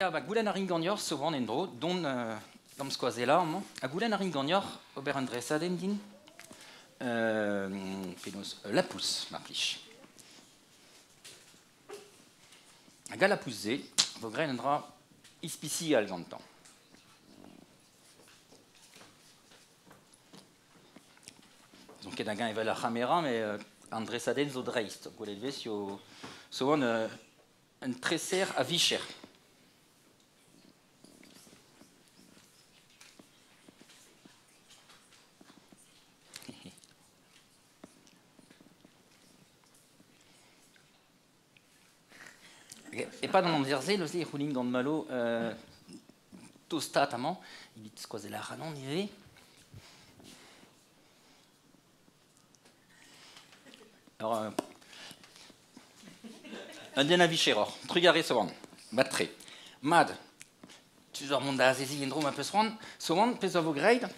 Goulen a ringanior souvent en dro, don damskoazela, a goulen a ringanior ober an dresaden din, penaos lapous, ma plich. A gal lapous ze, vo gren dra ispisi al gantan. Donc ket a gain evel a chamera, mais an dresaden zo dreist. Goulet vez yo souvent un treser a vicher. Et pas dans l'enversé, le c'est rouling dans le malo tostat amant, il dit quoi c'est la ranon y alors un bien avichéror, trugaré souvent, battré, mad, tu genre monde à zézi indrom un peu souvent pèse à vos grades,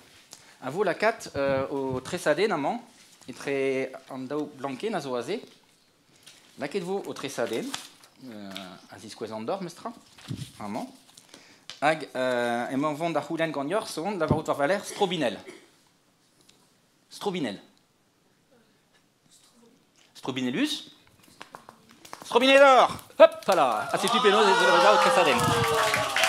à vous la 4 au tressadé namant, et très andao blanqué nazoazé, la quête vous au tressadé. Aziz Kwezandor, mestra, vraiment. Ag, et m'en vend à Houlen Gagnor, son, la varoute valer, Strobinel. Strobinel. Strobinellus. Strobinellor. Hop, voilà. Ah, c'est plus pénose, et de la au Tressadem.